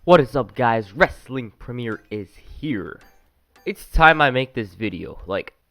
What is up, guys? Wrestling Premiere is here. It's time I make this video.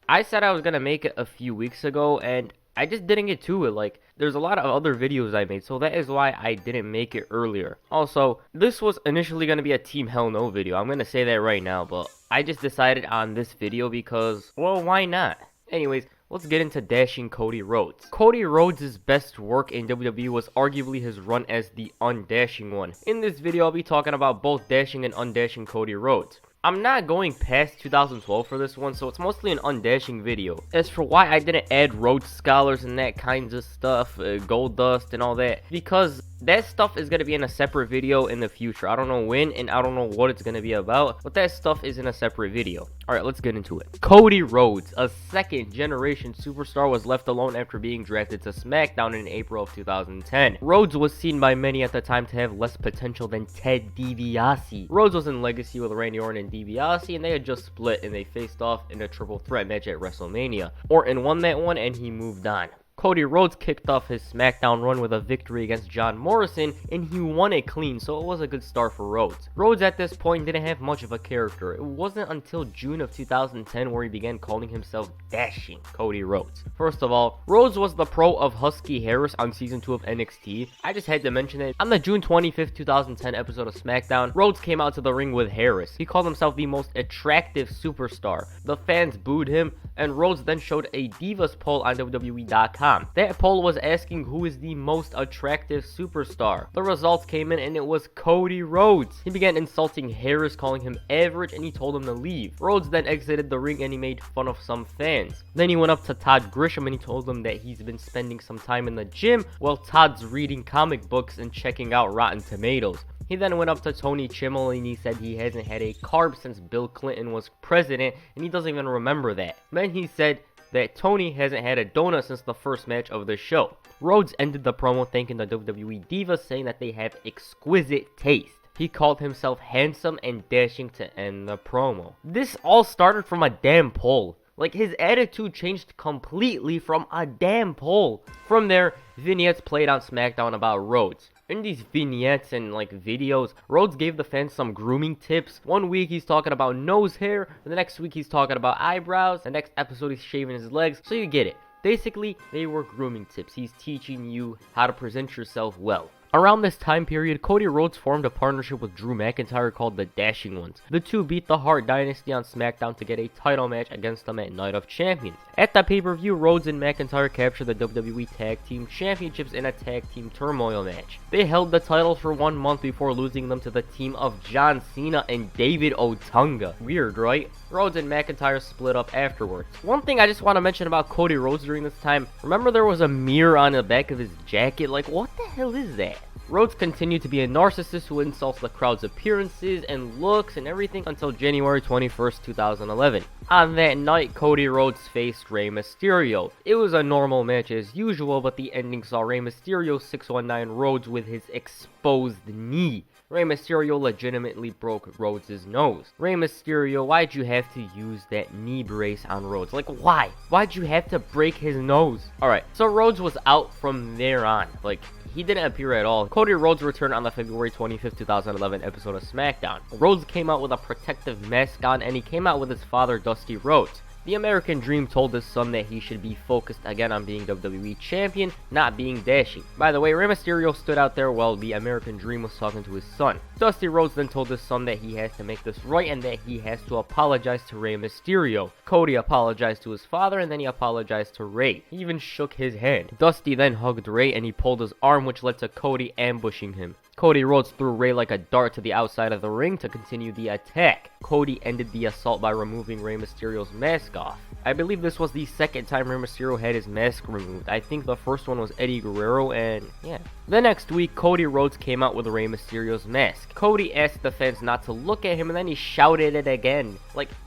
I said I was gonna make it a few weeks ago, and I just didn't get to it. There's a lot of other videos I made, so that is why I didn't make it earlier. Also, this was initially gonna be a Team Hell No video. I'm gonna say that right now, but I just decided on this video because, well, why not? Anyways, let's get into dashing Cody Rhodes. Cody Rhodes' best work in WWE was arguably his run as the Undashing one. In this video, I'll be talking about both dashing and undashing Cody Rhodes. I'm not going past 2012 for this one, so it's mostly an undashing video. As for why I didn't add Rhodes Scholars and that kinds of stuff, Gold Dust and all that, because that stuff is going to be in a separate video in the future. I don't know when and I don't know what it's going to be about, but that stuff is in a separate video. Alright, let's get into it. Cody Rhodes, a second generation superstar, was left alone after being drafted to SmackDown in April of 2010. Rhodes was seen by many at the time to have less potential than Ted DiBiase. Rhodes was in Legacy with Randy Orton and DiBiase, and they had just split and they faced off in a triple threat match at WrestleMania. Orton won that one and he moved on. Cody Rhodes kicked off his SmackDown run with a victory against John Morrison, and he won it clean, so it was a good start for Rhodes. Rhodes at this point didn't have much of a character. It wasn't until June of 2010 where he began calling himself Dashing Cody Rhodes. First of all, Rhodes was the pro of Husky Harris on season 2 of NXT. I just had to mention it. On the June 25th, 2010 episode of SmackDown, Rhodes came out to the ring with Harris. He called himself the most attractive superstar. The fans booed him, and Rhodes then showed a Divas poll on WWE.com. That poll was asking who is the most attractive superstar. The results came in and it was Cody Rhodes. He began insulting Harris, calling him average, and he told him to leave. Rhodes then exited the ring and he made fun of some fans. Then he went up to Todd Grisham and he told him that he's been spending some time in the gym while Todd's reading comic books and checking out Rotten Tomatoes. He then went up to Tony Chimel and he said he hasn't had a carb since Bill Clinton was president and he doesn't even remember that. Then he said that Tony hasn't had a donut since the first match of the show. Rhodes ended the promo thanking the WWE Divas, saying that they have exquisite taste. He called himself handsome and dashing to end the promo. This all started from a damn poll. His attitude changed completely from a damn poll. From there, vignettes played on SmackDown about Rhodes. In these vignettes and videos, Rhodes gave the fans some grooming tips. One week he's talking about nose hair, the next week he's talking about eyebrows, the next episode he's shaving his legs, so you get it. Basically, they were grooming tips. He's teaching you how to present yourself well. Around this time period, Cody Rhodes formed a partnership with Drew McIntyre called the Dashing Ones. The two beat the Hart Dynasty on SmackDown to get a title match against them at Night of Champions. At the pay-per-view, Rhodes and McIntyre captured the WWE Tag Team Championships in a Tag Team Turmoil match. They held the titles for 1 month before losing them to the team of John Cena and David Otunga. Weird, right? Rhodes and McIntyre split up afterwards. One thing I just want to mention about Cody Rhodes during this time, remember there was a mirror on the back of his jacket? What the hell is that? Rhodes continued to be a narcissist who insults the crowd's appearances and looks and everything until January 21st, 2011. On that night, Cody Rhodes faced Rey Mysterio. It was a normal match as usual, but the ending saw Rey Mysterio 619 Rhodes with his exposed knee. Rey Mysterio legitimately broke Rhodes' nose. Rey Mysterio, why'd you have to use that knee brace on Rhodes? Why? Why'd you have to break his nose? Alright, so Rhodes was out from there on. He didn't appear at all. Cody Rhodes returned on the February 25th, 2011 episode of SmackDown. Rhodes came out with a protective mask on, and he came out with his father, Dusty Rhodes. The American Dream told his son that he should be focused again on being WWE Champion, not being dashing. By the way, Rey Mysterio stood out there while the American Dream was talking to his son. Dusty Rhodes then told his son that he has to make this right and that he has to apologize to Rey Mysterio. Cody apologized to his father and then he apologized to Rey. He even shook his hand. Dusty then hugged Rey and he pulled his arm, which led to Cody ambushing him. Cody Rhodes threw Rey like a dart to the outside of the ring to continue the attack. Cody ended the assault by removing Rey Mysterio's mask off. I believe this was the second time Rey Mysterio had his mask removed. I think the first one was Eddie Guerrero, and yeah. The next week, Cody Rhodes came out with Rey Mysterio's mask. Cody asked the fans not to look at him, and then he shouted it again.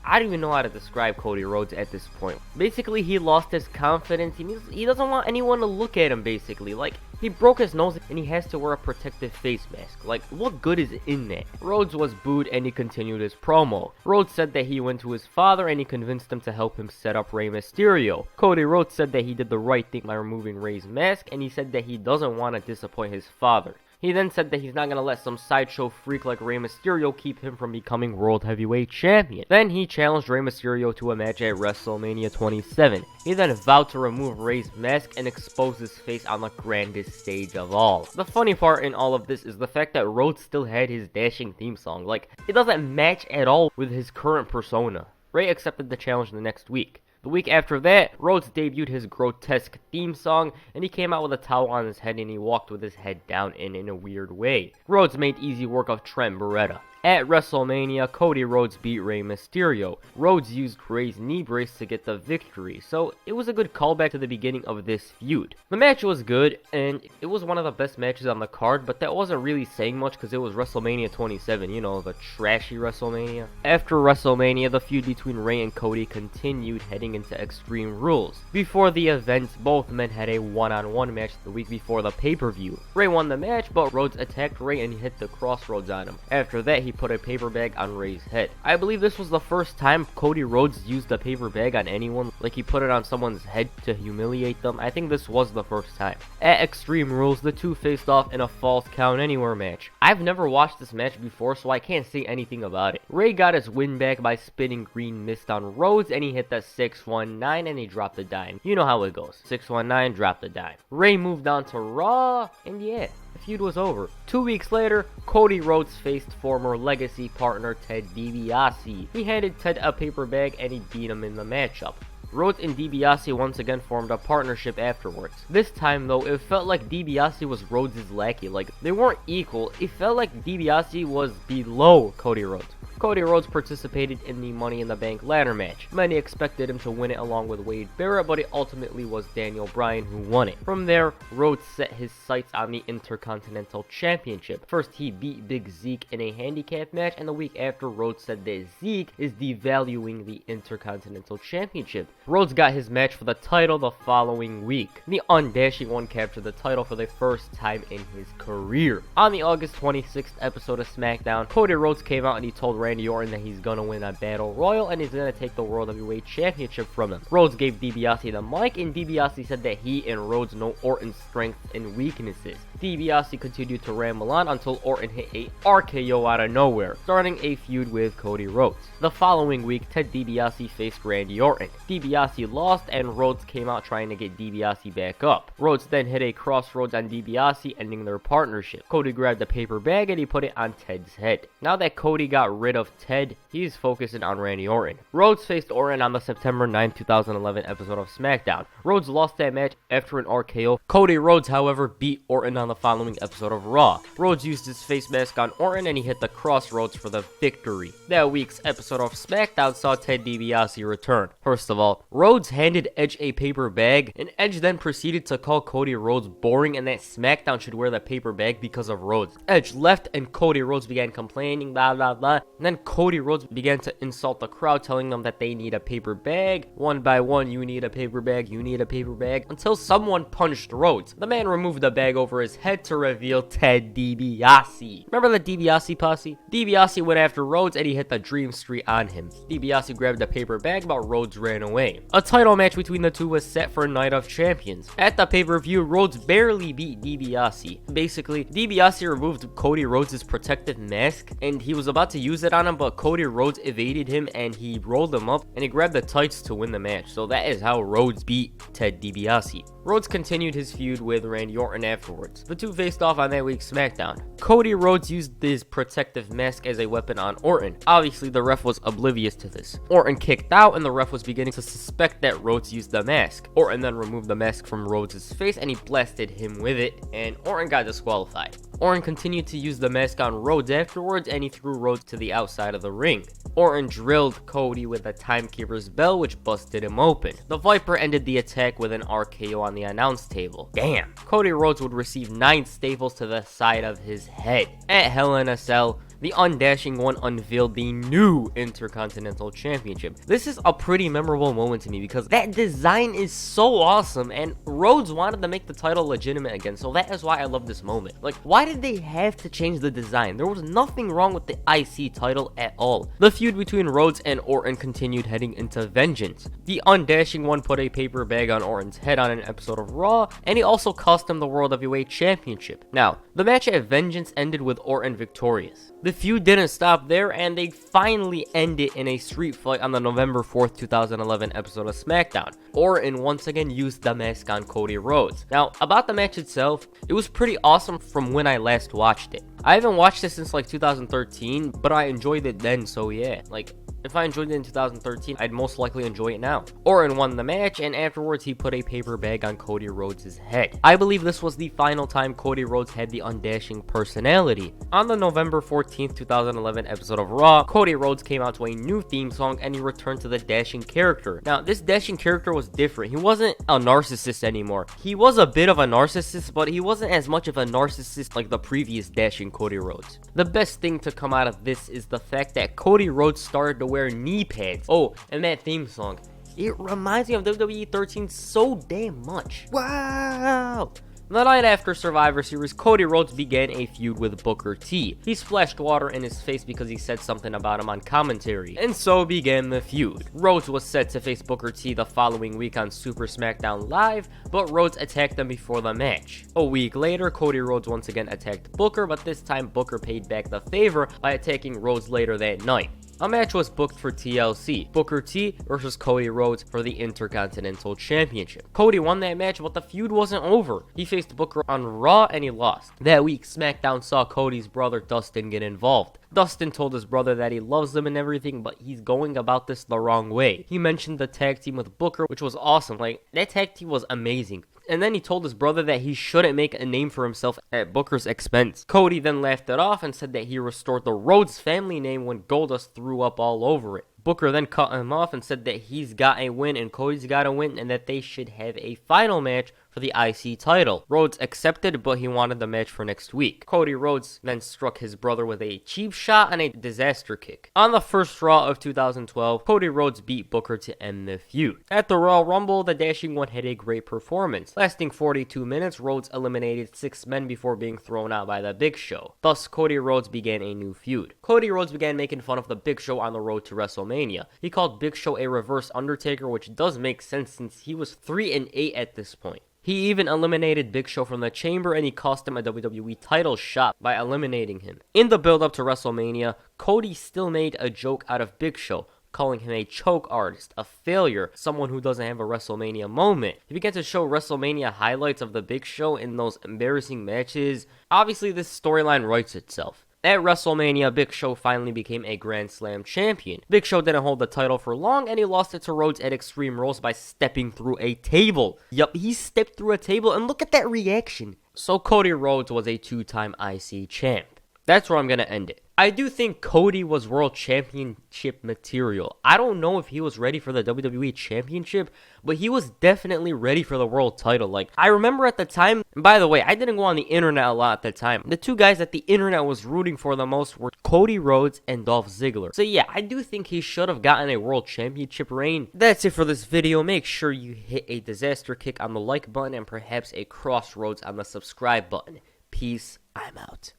I don't even know how to describe Cody Rhodes at this point. Basically, he lost his confidence. He doesn't want anyone to look at him, basically. He broke his nose, and he has to wear a protective face mask. What good is in that? Rhodes was booed, and he continued his promo. Rhodes said that he went to his father, and he convinced him to help him set up Rey Mysterio. Cody Rhodes said that he did the right thing by removing Rey's mask, and he said that he doesn't want to disappoint his father. He then said that he's not gonna let some sideshow freak like Rey Mysterio keep him from becoming World Heavyweight Champion. Then he challenged Rey Mysterio to a match at WrestleMania 27. He then vowed to remove Rey's mask and expose his face on the grandest stage of all. The funny part in all of this is the fact that Rhodes still had his dashing theme song. Like, it doesn't match at all with his current persona. Rey accepted the challenge the next week. The week after that, Rhodes debuted his grotesque theme song, and he came out with a towel on his head and he walked with his head down in a weird way. Rhodes made easy work of Trent Beretta. At WrestleMania, Cody Rhodes beat Rey Mysterio. Rhodes used Rey's knee brace to get the victory, so it was a good callback to the beginning of this feud. The match was good, and it was one of the best matches on the card, but that wasn't really saying much because it was WrestleMania 27, you know, the trashy WrestleMania. After WrestleMania, the feud between Rey and Cody continued heading into Extreme Rules. Before the events, both men had a one-on-one match the week before the pay-per-view. Rey won the match, but Rhodes attacked Rey and hit the crossroads on him. After that, he put a paper bag on Rey's head. I believe this was the first time Cody Rhodes used a paper bag on anyone, like he put it on someone's head to humiliate them. I think this was the first time. At Extreme Rules, the two faced off in a Falls Count Anywhere match. I've never watched this match before, so I can't say anything about it. Rey got his win back by spinning green mist on Rhodes, and he hit the 619 and he dropped the dime. You know how it goes. 619, drop the dime. Rey moved on to Raw, and yeah, the feud was over. 2 weeks later, Cody Rhodes faced former Legacy partner Ted DiBiase. He handed Ted a paper bag and he beat him in the matchup. Rhodes and DiBiase once again formed a partnership afterwards. This time though, it felt like DiBiase was Rhodes' lackey. Like, they weren't equal. It felt like DiBiase was below Cody Rhodes. Cody Rhodes participated in the Money in the Bank ladder match. Many expected him to win it along with Wade Barrett, but it ultimately was Daniel Bryan who won it. From there, Rhodes set his sights on the Intercontinental Championship. First, he beat Big Zeke in a handicap match, and the week after, Rhodes said that Zeke is devaluing the Intercontinental Championship. Rhodes got his match for the title the following week. The Undashing one captured the title for the first time in his career. On the August 26th episode of SmackDown, Cody Rhodes came out and he told Randy Orton that he's gonna win a Battle Royal and he's gonna take the World Heavyweight Championship from him. Rhodes gave DiBiase the mic, and DiBiase said that he and Rhodes know Orton's strengths and weaknesses. DiBiase continued to ramble on until Orton hit a RKO out of nowhere, starting a feud with Cody Rhodes. The following week, Ted DiBiase faced Randy Orton. DiBiase lost, and Rhodes came out trying to get DiBiase back up. Rhodes then hit a crossroads on DiBiase, ending their partnership. Cody grabbed a paper bag and he put it on Ted's head. Now that Cody got rid of Ted, he's focusing on Randy Orton. Rhodes faced Orton on the September 9, 2011 episode of SmackDown. Rhodes lost that match after an RKO. Cody Rhodes, however, beat Orton on the following episode of Raw. Rhodes used his face mask on Orton and he hit the crossroads for the victory. That week's episode of SmackDown saw Ted DiBiase return. First of all, Rhodes handed Edge a paper bag, and Edge then proceeded to call Cody Rhodes boring and that SmackDown should wear the paper bag because of Rhodes. Edge left and Cody Rhodes began complaining, blah blah blah, and then Cody Rhodes began to insult the crowd, telling them that they need a paper bag. One by one, you need a paper bag, you need a paper bag, until someone punched Rhodes. The man removed the bag over his head to reveal Ted DiBiase. Remember the DiBiase posse? DiBiase went after Rhodes and he hit the Dream Street on him. DiBiase grabbed the paper bag, but Rhodes ran away. A title match between the two was set for Night of Champions. At the pay-per-view, Rhodes barely beat DiBiase. Basically, DiBiase removed Cody Rhodes' protective mask, and he was about to use it on him, but Cody Rhodes evaded him and he rolled him up and he grabbed the tights to win the match. So that is how Rhodes beat Ted DiBiase. Rhodes continued his feud with Randy Orton afterwards. The two faced off on that week's SmackDown. Cody Rhodes used his protective mask as a weapon on Orton. Obviously, the ref was oblivious to this. Orton kicked out and the ref was beginning to suspect that Rhodes used the mask. Orton then removed the mask from Rhodes' face and he blasted him with it, and Orton got disqualified. Orton continued to use the mask on Rhodes afterwards and he threw Rhodes to the outside of the ring. Orton drilled Cody with a timekeeper's bell, which busted him open. The Viper ended the attack with an RKO on the announce table. Damn. Cody Rhodes would receive 9 staples to the side of his head. At Hell in a Cell, the Undashing One unveiled the new Intercontinental Championship. This is a pretty memorable moment to me because that design is so awesome, and Rhodes wanted to make the title legitimate again, so that is why I love this moment. Like, why did they have to change the design? There was nothing wrong with the IC title at all. The feud between Rhodes and Orton continued heading into Vengeance. The Undashing One put a paper bag on Orton's head on an episode of Raw, and he also cost him the World Heavyweight Championship. Now, the match at Vengeance ended with Orton victorious. The feud didn't stop there, and they finally ended in a street fight on the November 4th, 2011 episode of SmackDown. Orton once again used the mask on Cody Rhodes. Now, about the match itself, it was pretty awesome from when I last watched it. I haven't watched it since like 2013, but I enjoyed it then, so yeah. Like, if I enjoyed it in 2013, I'd most likely enjoy it now. Orton won the match, and afterwards he put a paper bag on Cody Rhodes' head. I believe this was the final time Cody Rhodes had the Undashing personality. On the November 14th, 2011 episode of Raw, Cody Rhodes came out to a new theme song, and he returned to the Dashing character. Now, this Dashing character was different. He wasn't a narcissist anymore. He was a bit of a narcissist, but he wasn't as much of a narcissist like the previous Dashing Cody Rhodes. The best thing to come out of this is the fact that Cody Rhodes started to wear knee pads. Oh, and that theme song, it reminds me of WWE 13 so damn much. Wow! The night after Survivor Series, Cody Rhodes began a feud with Booker T. He splashed water in his face because he said something about him on commentary, and so began the feud. Rhodes was set to face Booker T the following week on Super SmackDown Live, but Rhodes attacked him before the match. A week later, Cody Rhodes once again attacked Booker, but this time Booker paid back the favor by attacking Rhodes later that night. A match was booked for TLC, Booker T versus Cody Rhodes for the Intercontinental Championship. Cody won that match, but the feud wasn't over. He faced Booker on Raw and he lost. That week, SmackDown saw Cody's brother Dustin get involved. Dustin told his brother that he loves him and everything, but he's going about this the wrong way. He mentioned the tag team with Booker, which was awesome. Like, that tag team was amazing. And then he told his brother that he shouldn't make a name for himself at Booker's expense. Cody then laughed it off and said that he restored the Rhodes family name when Goldust threw up all over it. Booker then cut him off and said that he's got a win and Cody's got a win and that they should have a final match for the IC title. Rhodes accepted, but he wanted the match for next week. Cody Rhodes then struck his brother with a cheap shot and a disaster kick. On the first Raw of 2012, Cody Rhodes beat Booker to end the feud. At the Royal Rumble, the Dashing One had a great performance. Lasting 42 minutes, Rhodes eliminated 6 men before being thrown out by the Big Show. Thus, Cody Rhodes began a new feud. Cody Rhodes began making fun of the Big Show on the road to WrestleMania. He called Big Show a reverse Undertaker, which does make sense since he was 3-8 at this point. He even eliminated Big Show from the chamber, and he cost him a WWE title shot by eliminating him. In the build-up to WrestleMania, Cody still made a joke out of Big Show, calling him a choke artist, a failure, someone who doesn't have a WrestleMania moment. He began to show WrestleMania highlights of the Big Show in those embarrassing matches. Obviously, this storyline writes itself. At WrestleMania, Big Show finally became a Grand Slam champion. Big Show didn't hold the title for long, and he lost it to Rhodes at Extreme Rules by stepping through a table. Yup, he stepped through a table, and look at that reaction. So Cody Rhodes was a 2-time IC champ. That's where I'm going to end it. I do think Cody was World Championship material. I don't know if he was ready for the WWE Championship, but he was definitely ready for the world title. Like, I remember at the time, and by the way, I didn't go on the internet a lot at the time. The two guys that the internet was rooting for the most were Cody Rhodes and Dolph Ziggler. So yeah, I do think he should have gotten a World Championship reign. That's it for this video. Make sure you hit a disaster kick on the like button and perhaps a crossroads on the subscribe button. Peace. I'm out.